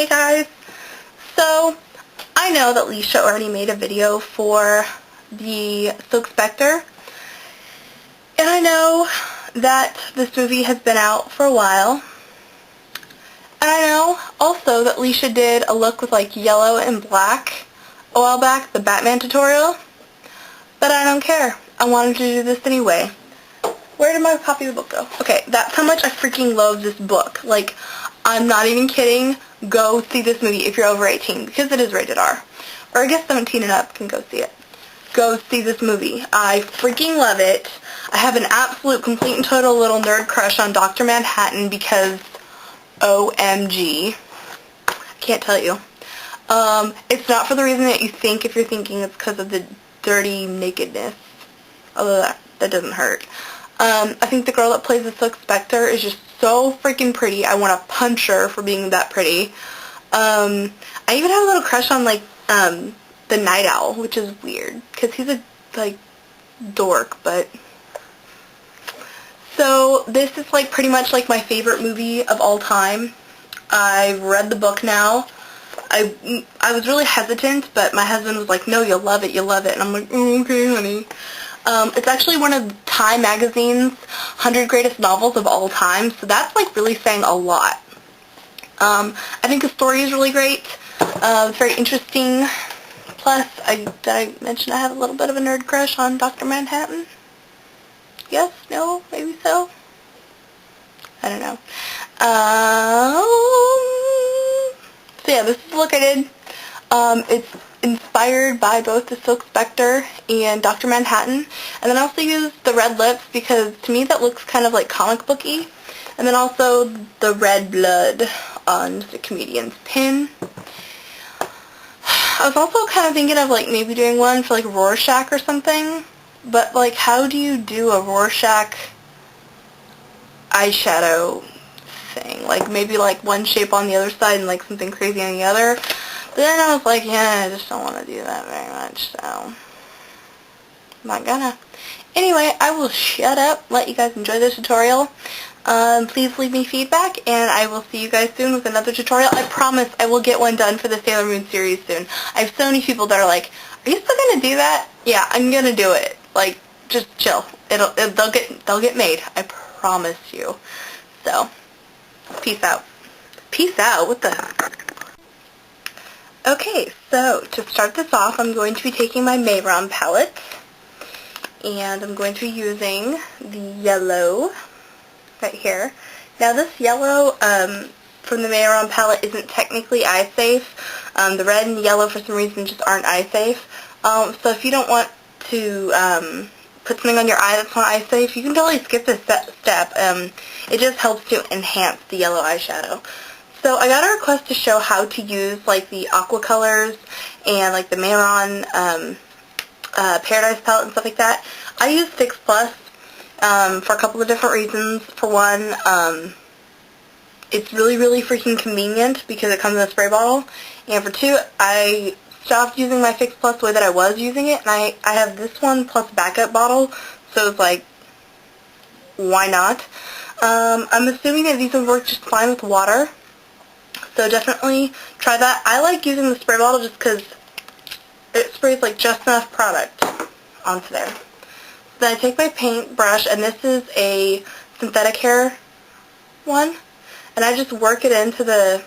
Hey guys! So, I know that Leisha already made a video for the Silk Spectre, and I know that this movie has been out for a while, and I know also that Leisha did a look with like yellow and black a while back, the Batman tutorial, but I don't care. I wanted to do this anyway. Where did my copy of the book go? Okay, that's how much I freaking love this book. Like, I'm not even kidding. Go see this movie if you're over 18, because it is rated R. Or I guess 17 and up can go see it. Go see this movie. I freaking love it. I have an absolute, complete, and total little nerd crush on Dr. Manhattan because OMG. I can't tell you. It's not for the reason that you think if you're thinking it's because of the dirty nakedness. Although that doesn't hurt. I think the girl that plays the Silk Spectre is just so freaking pretty. I want to punch her for being that pretty. I even have a little crush on, like, the Night Owl, which is weird, because he's a, like, dork, but... So, this is, like, pretty much, like, my favorite movie of all time. I've read the book now. I was really hesitant, but my husband was like, no, you'll love it, and I'm like, oh, okay, honey. It's actually one of Time Magazine's 100 Greatest Novels of All Time, so that's like really saying a lot. I think the story is really great. It's very interesting. Plus, did I mention I have a little bit of a nerd crush on Dr. Manhattan? Yes? No? Maybe so? I don't know. So yeah, this is the look I did. It's inspired by both the Silk Spectre and Dr. Manhattan. And then I also used the red lips because to me that looks kind of like comic booky. And then also the red blood on the comedian's pin. I was also kind of thinking of like maybe doing one for like Rorschach or something. But like how do you do a Rorschach eyeshadow thing? Like maybe like one shape on the other side and like something crazy on the other. But then I was like, yeah, I just don't want to do that very much, so I'm not gonna. Anyway, I will shut up, let you guys enjoy the tutorial. Please leave me feedback, and I will see you guys soon with another tutorial. I promise I will get one done for the Sailor Moon series soon. I have so many people that are like, are you still gonna do that? Yeah, I'm gonna do it. Like, just chill. They'll get made. I promise you. So, peace out. Peace out? What the? Okay, so to start this off, I'm going to be taking my Mayron palette, and I'm going to be using the yellow right here. Now this yellow from the Mayron palette isn't technically eye safe. The red and yellow for some reason just aren't eye safe. So if you don't want to put something on your eye that's not eye safe, you can totally skip this step. It just helps to enhance the yellow eyeshadow. So I got a request to show how to use like the aqua colors and like the Mayron Paradise palette and stuff like that. I use 6 Plus for a couple of different reasons. For one, it's really, really freaking convenient because it comes in a spray bottle. And for two, I stopped using my 6 Plus the way that I was using it, and I have this one plus backup bottle, so it's like, why not? I'm assuming that these would work just fine with water. So definitely try that. I like using the spray bottle just because it sprays like just enough product onto there. Then I take my paintbrush, and this is a synthetic hair one, and I just work it into the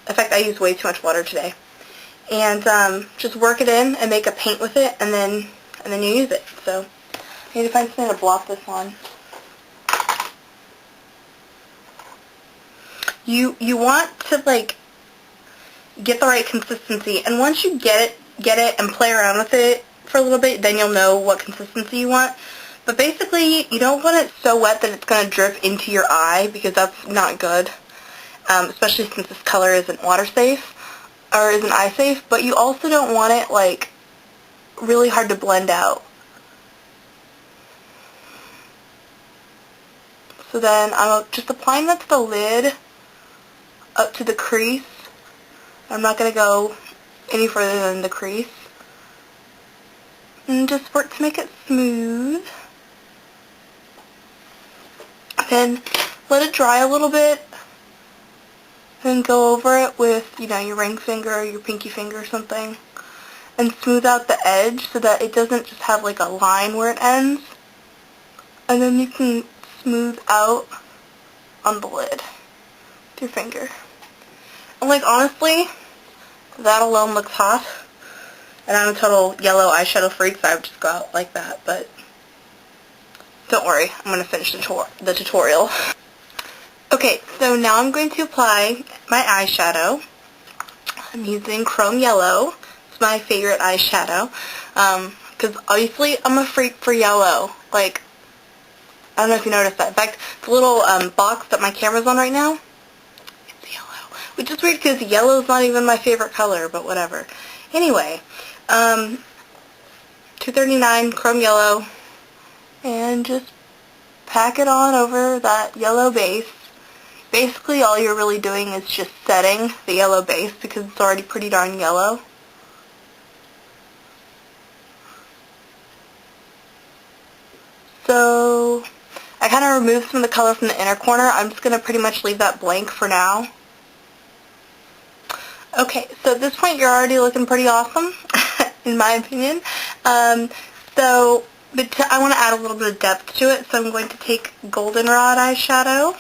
in fact, I used way too much water today. And just work it in and make a paint with it, and then you use it. So I need to find something to blot this on. You want to like get the right consistency, and once you get it and play around with it for a little bit, then you'll know what consistency you want. But basically, you don't want it so wet that it's going to drip into your eye, because that's not good, especially since this color isn't water safe or isn't eye safe. But you also don't want it like really hard to blend out. So then I'm just applying that to the lid, up to the crease. I'm not going to go any further than the crease. And just work to make it smooth. Then let it dry a little bit. Then go over it with, you know, your ring finger or your pinky finger or something. And smooth out the edge so that it doesn't just have like a line where it ends. And then you can smooth out on the lid with your finger. And like honestly, that alone looks hot. And I'm a total yellow eyeshadow freak, so I would just go out like that. But don't worry, I'm going to finish the tutorial. Okay, so now I'm going to apply my eyeshadow. I'm using Chrome Yellow. It's my favorite eyeshadow. Because obviously I'm a freak for yellow. Like, I don't know if you noticed that. In fact, the little box that my camera's on right now, it's yellow. Which is weird because yellow's not even my favorite color, but whatever. Anyway, 239 Chrome Yellow, and just pack it on over that yellow base. Basically all you're really doing is just setting the yellow base because it's already pretty darn yellow. So I kind of removed some of the color from the inner corner. I'm just going to pretty much leave that blank for now. Okay, so at this point you're already looking pretty awesome, in my opinion. But I want to add a little bit of depth to it, so I'm going to take Goldenrod eyeshadow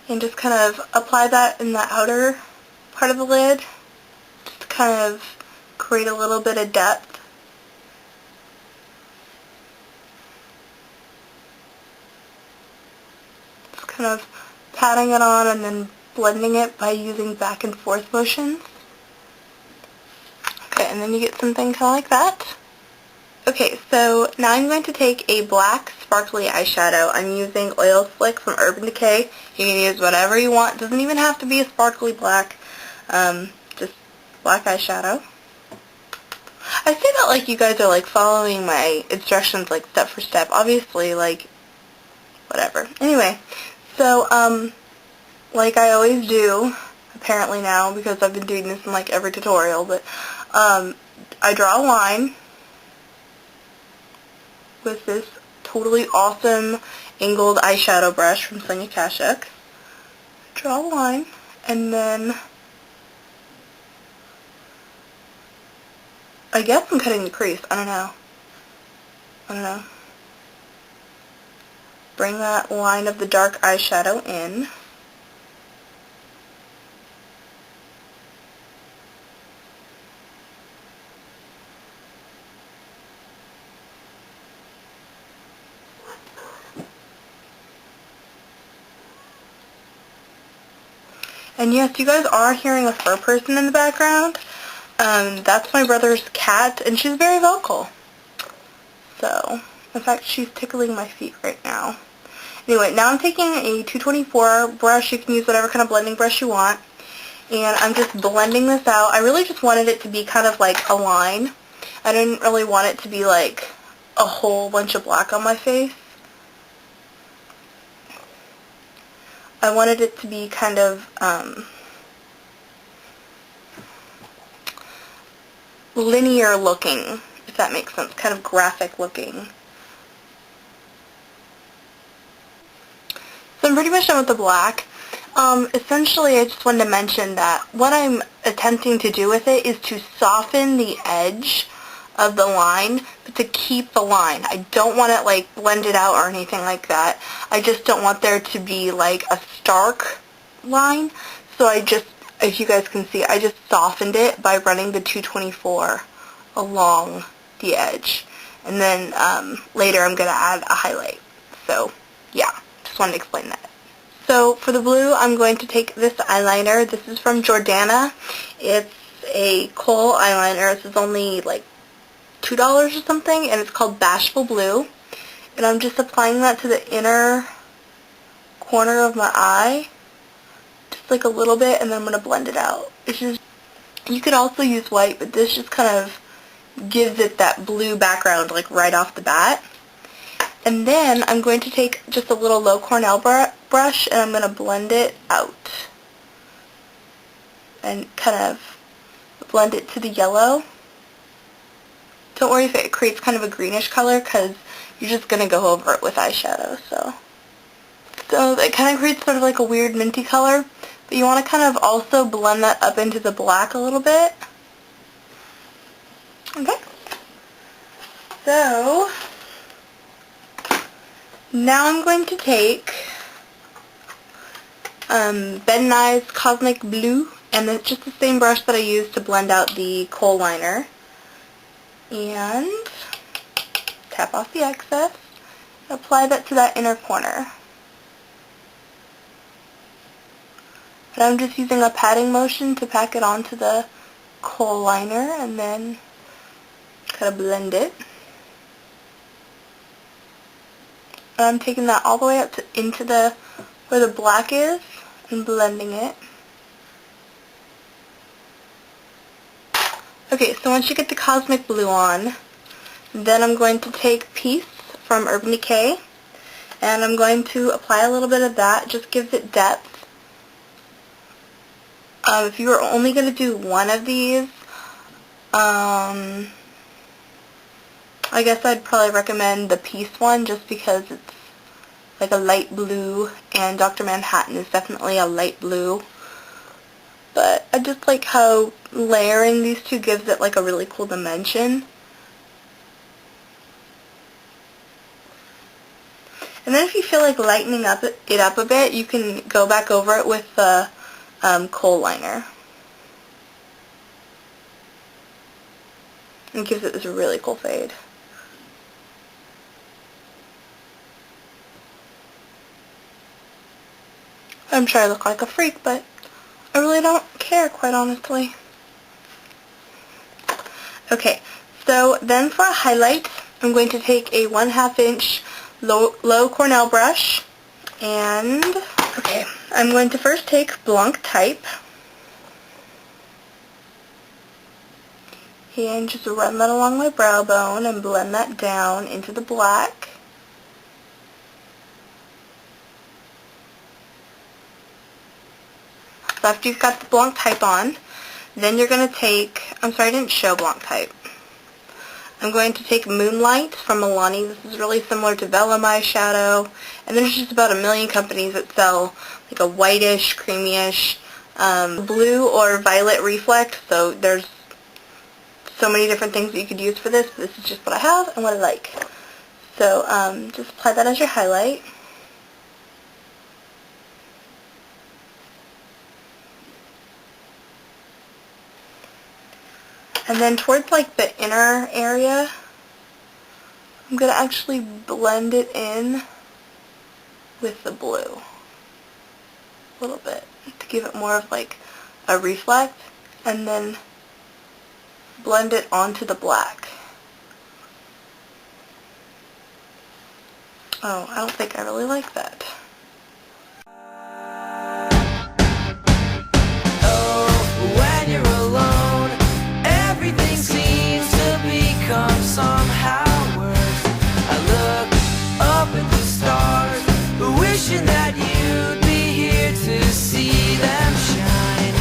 and just kind of apply that in the outer part of the lid, just to kind of create a little bit of depth. Just kind of patting it on and then blending it by using back and forth motions. Okay, and then you get something kind of like that. Okay, so now I'm going to take a black sparkly eyeshadow. I'm using Oil Slick from Urban Decay. You can use whatever you want. It doesn't even have to be a sparkly black, just black eyeshadow. I say that like you guys are like following my instructions like step for step. Obviously, like, whatever. Anyway, so, like I always do, apparently now, because I've been doing this in like every tutorial, but, I draw a line with this totally awesome angled eyeshadow brush from Sonia Kashuk. Draw a line, and then I guess I'm cutting the crease. I don't know. Bring that line of the dark eyeshadow in. And yes, you guys are hearing a fur person in the background. That's my brother's cat, and she's very vocal. So, in fact, she's tickling my feet right now. Anyway, now I'm taking a 224 brush. You can use whatever kind of blending brush you want. And I'm just blending this out. I really just wanted it to be kind of like a line. I didn't really want it to be like a whole bunch of black on my face. I wanted it to be kind of linear looking, if that makes sense, kind of graphic looking. So I'm pretty much done with the black. Essentially, I just wanted to mention that what I'm attempting to do with it is to soften the edge of the line, but to keep the line. I don't want it like blended out or anything like that. I just don't want there to be like a stark line. So I just, if you guys can see, I just softened it by running the 224 along the edge. And then later I'm going to add a highlight. So yeah, just wanted to explain that. So for the blue, I'm going to take this eyeliner. This is from Jordana. It's a kohl eyeliner. This is only like $2 or something, and it's called Bashful Blue. And I'm just applying that to the inner corner of my eye, just like a little bit, and then I'm going to blend it out. It's just, you could also use white, but this just kind of gives it that blue background like right off the bat. And then I'm going to take just a little low Cornell brush, and I'm going to blend it out and kind of blend it to the yellow. Don't worry if it creates kind of a greenish color, because you're just going to go over it with eyeshadow. So So it kind of creates sort of like a weird minty color, but you want to kind of also blend that up into the black a little bit. Okay. So now I'm going to take Ben Nye's Cosmic Blue, and it's just the same brush that I used to blend out the kohl liner, and tap off the excess, apply that to that inner corner. And I'm just using a patting motion to pack it onto the kohl liner and then kind of blend it. And I'm taking that all the way up to into the where the black is and blending it. Okay, so once you get the Cosmic Blue on, then I'm going to take Peace from Urban Decay, and I'm going to apply a little bit of that. It just gives it depth. If you were only going to do one of these, I guess I'd probably recommend the Peace one just because it's like a light blue, and Dr. Manhattan is definitely a light blue. But I just like how layering these two gives it like a really cool dimension. And then if you feel like lightening it up a bit, you can go back over it with the kohl liner. It gives it this really cool fade. I'm sure I look like a freak, but I really don't care, quite honestly. Okay, so then for a highlight, I'm going to take a 1/2 inch low Cornell brush, and okay, I'm going to first take Blanc Type and just run that along my brow bone and blend that down into the black. So after you've got the Blanc Type on, then you're going to take, I'm sorry I didn't show Blanc Type. I'm going to take Moonlight from Milani. This is really similar to Vellum eyeshadow, and there's just about a million companies that sell like a whitish, creamyish, blue or violet reflect, so there's so many different things that you could use for this, but this is just what I have and what I like. So just apply that as your highlight. And then towards like the inner area, I'm going to actually blend it in with the blue a little bit to give it more of like a reflect, and then blend it onto the black. Oh, I don't think I really like that. Somehow worse. I look up at the stars, wishing that you'd be here to see them shine.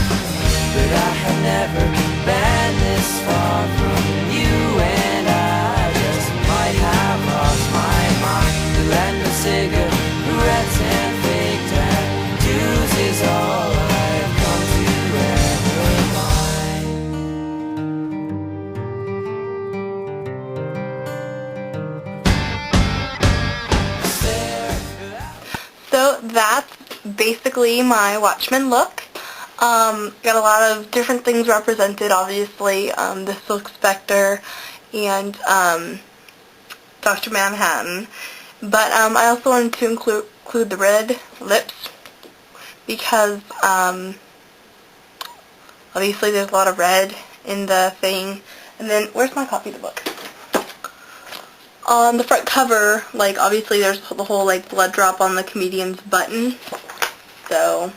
But I have never been this far from you, and I just might have lost my mind. The land of cigarettes and fake tattoos is all I've come to ever find. So that's basically my Watchmen look. Got a lot of different things represented, obviously. The Silk Spectre and Dr. Manhattan. But I also wanted to include the red lips because obviously there's a lot of red in the thing. And then, where's my copy of the book? On the front cover, like, obviously there's the whole, like, blood drop on the comedian's button. So,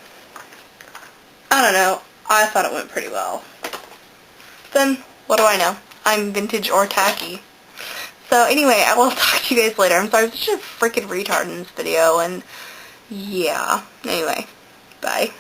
I don't know. I thought it went pretty well. Then, what do I know? I'm vintage or tacky. So, anyway, I will talk to you guys later. I'm sorry, I'm such a freaking retard in this video, and, yeah. Anyway, bye.